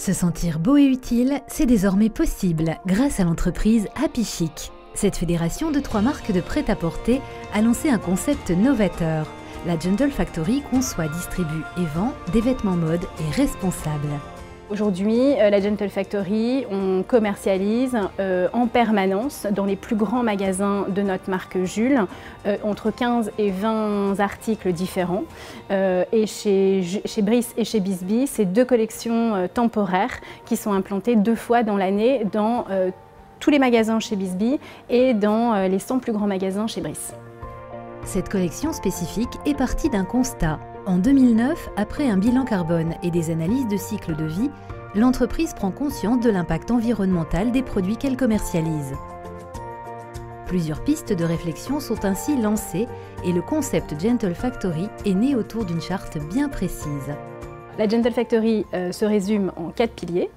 Se sentir beau et utile, c'est désormais possible grâce à l'entreprise Happy Chic. Cette fédération de 3 marques de prêt-à-porter a lancé un concept novateur. La Gentle Factory conçoit, distribue et vend des vêtements mode et responsables. Aujourd'hui, la Gentle Factory, on commercialise en permanence dans les plus grands magasins de notre marque Jules, entre 15 et 20 articles différents. Et chez Brice et chez Bisbee, c'est 2 collections temporaires qui sont implantées 2 fois dans l'année dans tous les magasins chez Bisbee et dans les 100 plus grands magasins chez Brice. Cette collection spécifique est partie d'un constat. En 2009, après un bilan carbone et des analyses de cycle de vie, l'entreprise prend conscience de l'impact environnemental des produits qu'elle commercialise. Plusieurs pistes de réflexion sont ainsi lancées et le concept Gentle Factory est né autour d'une charte bien précise. La Gentle Factory se résume en 4 piliers.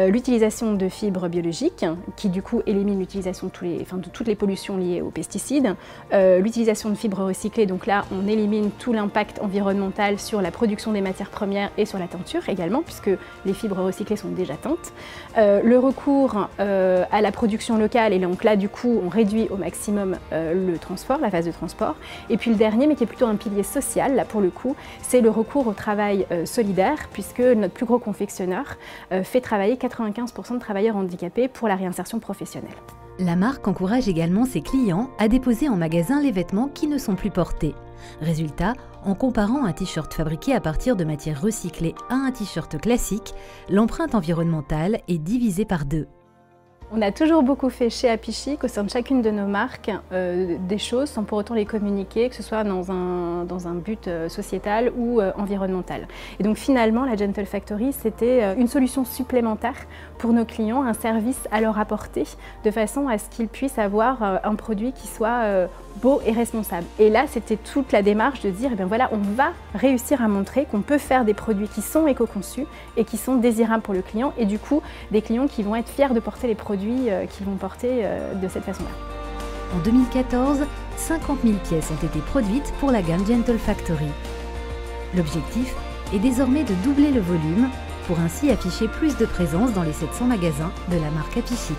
L'utilisation de fibres biologiques, qui du coup élimine l'utilisation de toutes les pollutions liées aux pesticides. L'utilisation de fibres recyclées, donc là on élimine tout l'impact environnemental sur la production des matières premières et sur la teinture également, puisque les fibres recyclées sont déjà teintes. Le recours à la production locale, et donc là du coup on réduit au maximum le transport, la phase de transport. Et puis le dernier, mais qui est plutôt un pilier social, là pour le coup, c'est le recours au travail solidaire, puisque notre plus gros confectionneur fait travailler 95% de travailleurs handicapés pour la réinsertion professionnelle. La marque encourage également ses clients à déposer en magasin les vêtements qui ne sont plus portés. Résultat, en comparant un t-shirt fabriqué à partir de matières recyclées à un t-shirt classique, l'empreinte environnementale est divisée par 2. On a toujours beaucoup fait chez Happy Chic, au sein de chacune de nos marques, des choses sans pour autant les communiquer, que ce soit dans un but sociétal ou environnemental. Et donc finalement, la Gentle Factory, c'était une solution supplémentaire pour nos clients, un service à leur apporter, de façon à ce qu'ils puissent avoir un produit qui soit beau et responsable. Et là, c'était toute la démarche de dire, eh bien voilà, on va réussir à montrer qu'on peut faire des produits qui sont éco-conçus et qui sont désirables pour le client, et du coup, des clients qui vont être fiers de porter les produits qu'ils vont porter de cette façon-là. En 2014, 50 000 pièces ont été produites pour la gamme Gentle Factory. L'objectif est désormais de doubler le volume pour ainsi afficher plus de présence dans les 700 magasins de la marque Happy Chic.